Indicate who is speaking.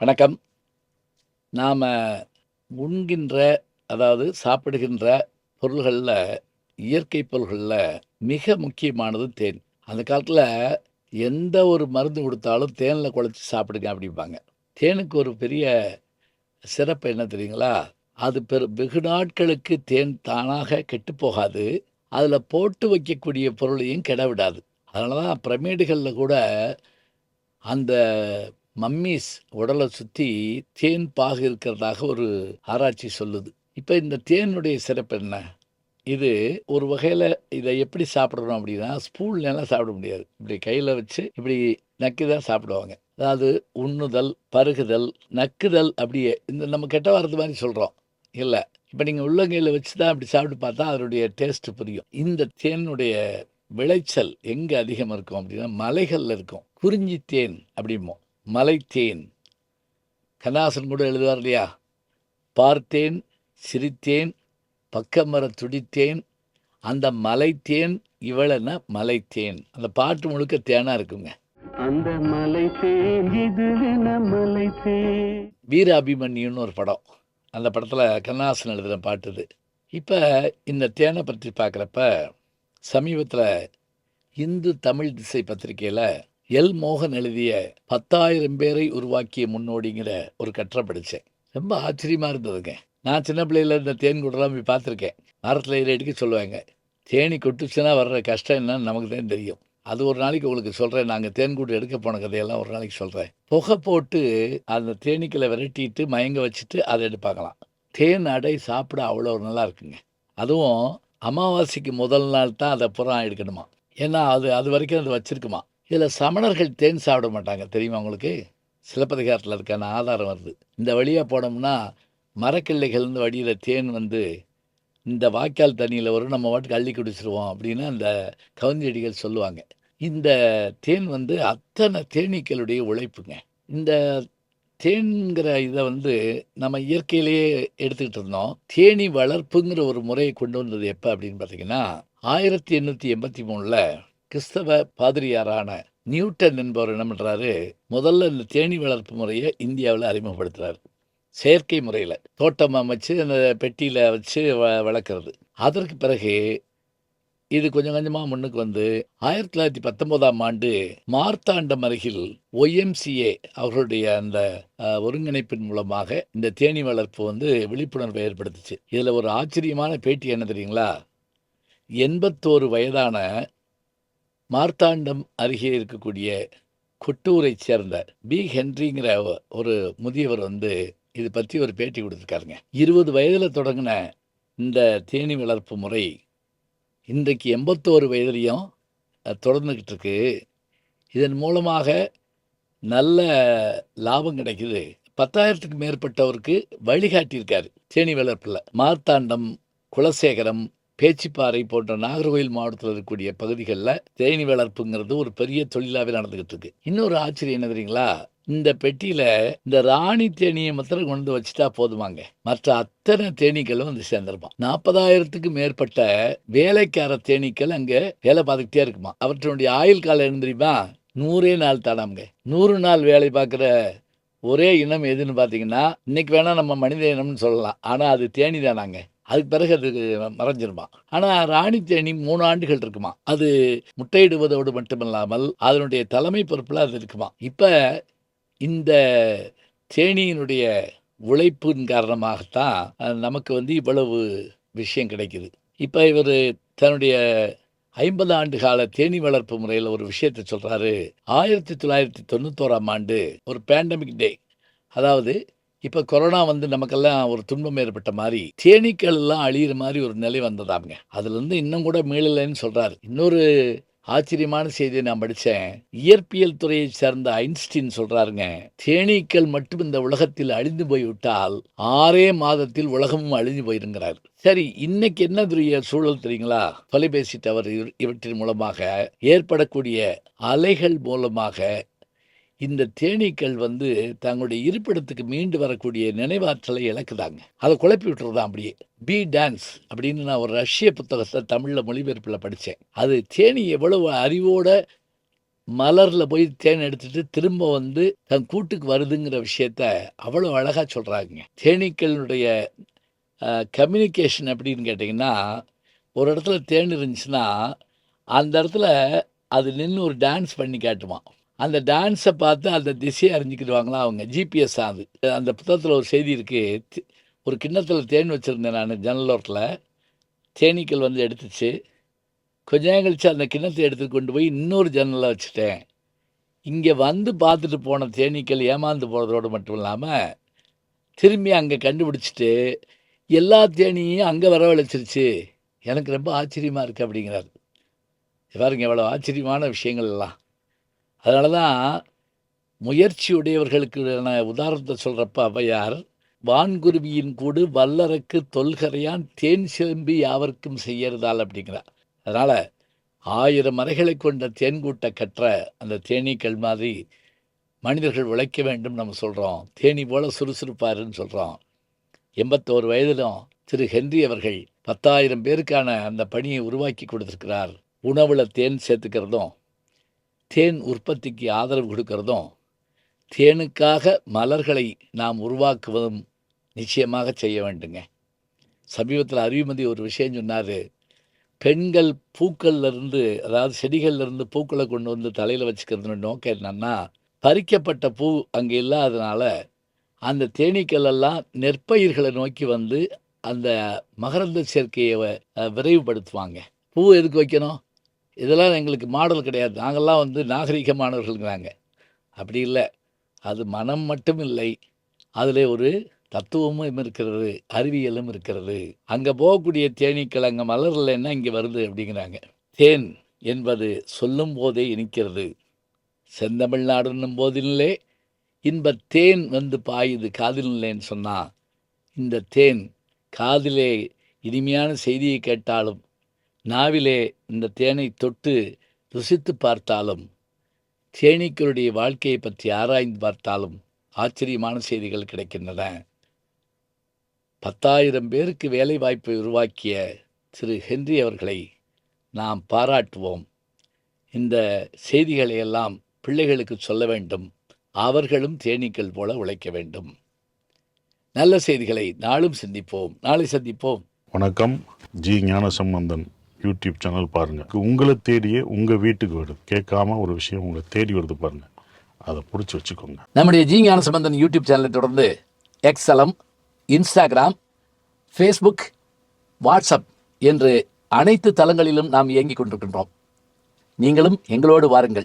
Speaker 1: வணக்கம். நாம உண்கின்ற, அதாவது சாப்பிடுகின்ற பொருள்கள்ல, இயற்கை பொருள்கள்ல மிக முக்கியமானது தேன். அந்த காலத்துல எந்த ஒரு மருந்து குடுத்தாலும் தேன்ல குழச்சு சாப்பிடுங்க அப்படிம்பாங்க. தேனுக்கு ஒரு பெரிய சிறப்பு என்ன தெரியுங்களா? அது வெகு நாட்களுக்கு தேன் தானாக கெட்டுப் போகாது. அதுல போட்டு வைக்கக்கூடிய பொருளையும் கெட விடாது. அதனால தான் பிரமிடுகள்ல கூட அந்த மம்மீஸ் உடல சுத்தி தேன் பாகு இருக்கிறதாக ஒரு ஆராய்ச்சி சொல்லுது. இப்ப இந்த தேனுடைய சிறப்பு என்ன? இது ஒரு வகையில இத எப்படி சாப்பிடணும் அப்படின்னா, ஸ்பூன்லலாம் சாப்பிட முடியாது. இப்படி கையில வச்சு இப்படி நக்கி தான் சாப்பிடுவாங்க. அதாவது உண்ணுதல், பருகுதல், நக்குதல் அப்படியே இந்த நம்ம கெட்ட வார்த்தை மாரி சொல்றோம். இல்ல. இப்ப நீங்க உள்ளங்கையில வச்சு தான் அப்படி சாப்பிட்டு பார்த்தா அதனுடைய டேஸ்ட் புரியும். இந்த தேனுடைய விளைச்சல் எங்க அதிகம் இருக்கும் அப்படின்னா, மலைகள்ல இருக்கும். குறிஞ்சி தேன் அப்படிம்போம். மலைத்தேன். கண்ணதாசன் கூட எழுதுவார் இல்லையா? பார்த்தேன், சிரித்தேன், பக்கமரத் துடித்தேன், அந்த மலைத்தேன் இவளென மலைத்தேன். அந்த பாட்டு முழுக்க தேனா இருக்குங்க.
Speaker 2: அந்த மலை தேன் இதுவென மலை தேன்.
Speaker 1: வீர அபிமன்யுன்னு ஒரு படம். அந்த படத்துல கண்ணதாசன் எழுதின பாட்டு இது. இப்ப இந்த தேன பத்தி பார்க்குறப்ப, சமீபத்துல இந்து தமிழ் திசை பத்திரிக்கையில எல். மோகன் எழுதிய 10,000 பேரை உருவாக்கிய முன்னோடிங்கிற ஒரு கட்டுரை படிச்சேன். ரொம்ப ஆச்சரியமா இருந்ததுங்க. நான் சின்ன பிள்ளையில இந்த தேன் கூடலாம் போய் பார்த்துருக்கேன். மரத்துல ஏறி அடிக்க சொல்லுவாங்க. தேனீ கொட்டுச்சுன்னா வர்ற கஷ்டம் என்னன்னு நமக்கு தான் தெரியும். அது ஒரு நாளைக்கு உங்களுக்கு சொல்றேன். நாங்க தேன்கூடு எடுக்க போன கதையெல்லாம் ஒரு நாளைக்கு சொல்றேன். புகை போட்டு அந்த தேனீக்கள விரட்டிட்டு மயங்க வச்சுட்டு அத எடுப்பாங்களாம். தேன் அடை சாப்பிட அவ்வளோ நல்லா இருக்குங்க. அதுவும் அமாவாசைக்கு முதல் நாள் தான் அத புறம் எடுக்கணுமாம். ஏன்னா அது அது வரைக்கும் அது வச்சிருக்குமாம். இதில சமணர்கள் தேன் சாப்பிட மாட்டாங்க. தெரியுமா உங்களுக்கு? சிலப்பதிகாரத்தில அதுக்கான ஆதாரம் வருது. இந்த வழியா போனோம்னா, மரக்கிளைகள்ந்து வடியிற தேன் வந்து இந்த வாய்க்கால் தண்ணீல வரும். நம்ம பாட்டுக்கு அள்ளி குடிச்சுருவோம் அப்படின்னு அந்த கவுந்தியடிகள் சொல்லுவாங்க. இந்த தேன் வந்து அத்தனை தேனீக்களுடைய உழைப்புங்க. இந்த தேன்ங்கிற இத வந்து நம்ம இயற்கையிலேயே எடுத்துக்கிட்டு இருந்தோம். தேனீ வளர்ப்புங்கிற ஒரு முறைய கொண்டு வந்தது எப்ப அப்படின்னு பார்த்தீங்கன்னா, 1883ல கிறிஸ்தவ பாதிரியாரான நியூட்டன் என்பவர் என்ன பண்றாரு, முதல்ல இந்த தேனீ வளர்ப்பு முறைய இந்தியாவுல அறிமுகப்படுத்துறாரு. செயற்கை முறையில. தோட்டம் அமைச்சு அந்த பெட்டியில வச்சு வளர்க்கறது. அதற்கு பிறகு இது கொஞ்சம் கொஞ்சமா முன்னுக்கு வந்து 1919ஆம் ஆண்டு மார்த்தாண்டம் அருகில் ஒய்எம்சிஏ அவர்களுடைய அந்த ஒருங்கிணைப்பின் மூலமாக இந்த தேனீ வளர்ப்பு வந்து விழிப்புணர்வை ஏற்படுத்துச்சு. இதுல ஒரு ஆச்சரியமான பேட்டி என்ன தெரியுங்களா? 81 வயதான மார்த்தாண்டம் அருகே இருக்கக்கூடிய கொட்டூரைச் சேர்ந்த பி. ஹென்ரிங்கிற ஒரு முதியவர் வந்து இது பத்தி ஒரு பேட்டி குடுத்துருக்காருங்க. 20 வயதுல தொடங்குன இந்த தேனீ வளர்ப்பு முறை இன்றைக்கு 81 வயதிலயும் தொடர்ந்துகிட்டு இருக்கு. இதன் மூலமாக நல்ல லாபம் கிடைக்குது. 10,000த்துக்கு மேற்பட்டவருக்கு வழிகாட்டியிருக்காரு தேனீ வளர்ப்புல. மார்த்தாண்டம், குலசேகரம், பேச்சிப்பாறை போன்ற நாகர்கோவில் மாவட்டத்தில இருக்கக்கூடிய பகுதிகள்ல தேனீ வளர்ப்புங்கிறது ஒரு பெரிய தொழிலாவே நடந்துகிட்டு இருக்கு. இன்னொரு ஆச்சரியம் என்ன தெரியுங்களா? இந்த பெட்டியில இந்த ராணி தேனீய மாத்திரம் கொண்டு வந்து வச்சுட்டா போதுமாங்க. மற்ற அத்தனை தேனீக்களும் வந்து சேர்ந்துருமாம். 40,000த்துக்கு மேற்பட்ட வேலைக்கார தேனீக்கள் அங்க வேலை பார்த்துக்கிட்டே இருக்குமா. அவற்றினுடைய ஆயுள் காலம் என்ன தெரியுமா? 100 நாள் தானாம்ங்க. 100 நாள் வேலை பார்க்குற ஒரே இனம் எதுன்னு பார்த்தீங்கன்னா, இன்னைக்கு வேணா நம்ம மனித இனம்னு சொல்லலாம். ஆனா அது தேனீ தானாங்க. அதுக்கு பிறகு அது மறைஞ்சிருமாம். ஆனா ராணி தேனீ 3 ஆண்டுகள் இருக்குமாம். அது முட்டையிடுவதோடு மட்டுமல்லாமல், அதனுடைய தலைமை பொறுப்புல அது இருக்குமாம். இப்ப இந்த தேனீயினுடைய உழைப்பின் காரணமாகத்தான் நமக்கு வந்து இவ்வளவு விஷயம் கிடைக்குது. இப்ப இவரு தன்னுடைய 50 ஆண்டு கால தேனீ வளர்ப்பு முறையில ஒரு விஷயத்த சொல்றாரு. 1991ஆம் ஆண்டு ஒரு பேண்டமிக் டே. அதாவது இப்ப கொரோனா வந்து நமக்கெல்லாம் ஒரு துன்பம் ஏற்பட்ட மாரி, தேனீக்கள் எல்லாம் அழியிற மாரி ஒரு நிலை வந்ததாம்ங்க. அதுலருந்து இன்னும் கூட மீளலைன்னு சொல்றாரு. இன்னொரு ஆச்சரியமான செய்திய நான் படிச்சேன். இயற்பியல் துறையைச் சேர்ந்த ஐன்ஸ்டீன் சொல்றாருங்க, தேனீக்கள் மட்டும் இந்த உலகத்தில் அழிந்து போய்விட்டால் 6 மாதத்தில் உலகமும் அழிஞ்சு போயிருங்கிறாரு. சரி, இன்னைக்கு என்ன பெரிய சூழல் தெரியுங்களா? தொலைபேசி டவர் இவற்றின் மூலமாக ஏற்படக்கூடிய அலைகள் மூலமாக இந்த தேனீக்கள் வந்து தங்களுடைய இருப்பிடத்துக்கு மீண்டு வரக்கூடிய நினைவாற்றலை இழக்குதாங்க. அத குழப்பி விட்டுருதாம் அப்படியே. பி டான்ஸ் அப்படின்னு நான் ஒரு ரஷ்ய புத்தகத்த தமிழ்ல மொழிபெயர்ப்புல படிச்சேன். அது தேனீ எவ்வளவு அறிவோட மலரில் போய் தேன் எடுத்துட்டு திரும்ப வந்து தன் கூட்டுக்கு வருதுங்கிற விஷயத்த அவ்வளோ அழகாக சொல்கிறாங்க. தேனீக்களுடைய கம்யூனிகேஷன் எப்படின்னு கேட்டிங்கன்னா, ஒரு இடத்துல தேன் இருந்துச்சுன்னா, அந்த இடத்துல அது நின்று ஒரு டான்ஸ் பண்ணி காட்டுவான். அந்த டான்ஸை பார்த்து அந்த திசையை அறிஞ்சிக்கிடுவாங்களா அவங்க. ஜிபிஎஸ் அது. அந்த புத்தகத்தில் ஒரு செய்தி இருக்குது. ஒரு கிண்ணத்தில் தேன் வச்சுருந்தேன் நான் ஜன்னலோரத்தில். தேனீக்கள் வந்து எடுத்துச்சு. கொஞ்ச நேரம் கழிச்சு அந்த கிண்ணத்தை எடுத்து கொண்டு போய் இன்னொரு ஜன்னலில் வச்சுட்டேன். இங்கே வந்து பார்த்துட்டு போன தேனீக்கள் ஏமாந்து போகிறதோடு மட்டும் இல்லாமல் திரும்பி அங்கே கண்டுபிடிச்சிட்டு எல்லா தேனியையும் அங்கே வரவழைச்சிருச்சு. எனக்கு ரொம்ப ஆச்சரியமாக இருக்குது அப்படிங்கிறாரு. பாருங்க எவ்வளோ ஆச்சரியமான விஷயங்கள் எல்லாம். அதனால தான் முயற்சியுடையவர்களுக்கான உதாரணத்தை சொல்கிறப்ப ஔவையார், வான்குருவியின் கூடு வல்லரக்கு தொல்கரையான் தேன் சிலம்பி யாவர்க்கும் செய்யறதால் அப்படிங்கிறார். அதனால் 1000 மறைகளை கொண்ட தேன்கூட்டை கற்ற அந்த தேனீக்கள் மாதிரி மனிதர்கள் உழைக்க வேண்டும் நம்ம சொல்கிறோம். தேனி போல் சுறுசுறுப்பாருன்னு சொல்கிறோம். 81 வயதிலும் திரு ஹென்றி அவர்கள் 10,000 பேருக்கான அந்த பணியை உருவாக்கி கொடுத்துருக்கிறார். உணவில் தேன் சேர்த்துக்கிறதும், தேன் உற்பத்திக்கு ஆதரவு கொடுக்கறதும், தேனுக்காக மலர்களை நாம் உருவாக்குவதும் நிச்சயமாக செய்ய வேண்டுங்க. சமீபத்தில் அறிவுமதி ஒரு விஷயம் சொன்னார். பெண்கள் பூக்கள்லேருந்து, அதாவது செடிகள்லேருந்து பூக்களை கொண்டு வந்து தலையில் வச்சுக்கிறதுன்னு நோக்கம் என்னன்னா, பறிக்கப்பட்ட பூ அங்கே இல்லாததுனால அந்த தேனீக்கள் எல்லாம் நெற்பயிர்களை நோக்கி வந்து அந்த மகரந்த சேர்க்கையை விரைவுபடுத்துவாங்க. பூ எதுக்கு வைக்கணும்? இதெல்லாம் எங்களுக்கு மாடல் கிடையாது. நாங்கள்லாம் வந்து நாகரிகமானவர்கள்ங்கிறாங்க. அப்படி இல்லை. அது மனம் மட்டும் இல்லை, அதில் ஒரு தத்துவமும் இருக்கிறது, அறிவியலும் இருக்கிறது. அங்கே போகக்கூடிய தேனீக்கள் அங்கே மலர்லன்னா இங்கே வருது அப்படிங்கிறாங்க. தேன் என்பது சொல்லும் போதே இனிக்கிறது. செந்தமிழ்நாடுன்னும் போதிலே இன்ப தேன் வந்து பாயுது காதில்லேன்னு சொன்னால், இந்த தேன் காதிலே இனிமையான செய்தியை கேட்டாலும், நாவிலே இந்த தேனை தொட்டு ருசித்து பார்த்தாலும், தேனீக்களுடைய வாழ்க்கையை பற்றி ஆராய்ந்து பார்த்தாலும் ஆச்சரியமான செய்திகள் கிடைக்கின்றன. 10,000 பேருக்கு வேலை வாய்ப்பை உருவாக்கிய திரு ஹென்றி அவர்களை நாம் பாராட்டுவோம். இந்த செய்திகளை எல்லாம் பிள்ளைகளுக்கு சொல்ல வேண்டும். அவர்களும் தேனீக்கள் போல உழைக்க வேண்டும். நல்ல செய்திகளை நாளும் சிந்திப்போம். நாளை சந்திப்போம்.
Speaker 3: வணக்கம். ஜி ஞானசம்பந்தன் யூடியூப் சேனல் பாருங்கள். உங்களை தேடியே உங்கள் வீட்டுக்கு வருது. கேட்காம ஒரு விஷயம் உங்களை தேடி வருது பாருங்கள். அதை பிடிச்சி வச்சுக்கோங்க.
Speaker 1: நம்முடைய ஜி ஞானசம்பந்தன் யூடியூப் சேனலை தொடர்ந்து எக்ஸலம், இன்ஸ்டாகிராம், ஃபேஸ்புக், வாட்ஸ்அப் என்று அனைத்து தளங்களிலும் நாம் இயங்கிக் கொண்டிருக்கின்றோம். நீங்களும் எங்களோடு வாருங்கள்.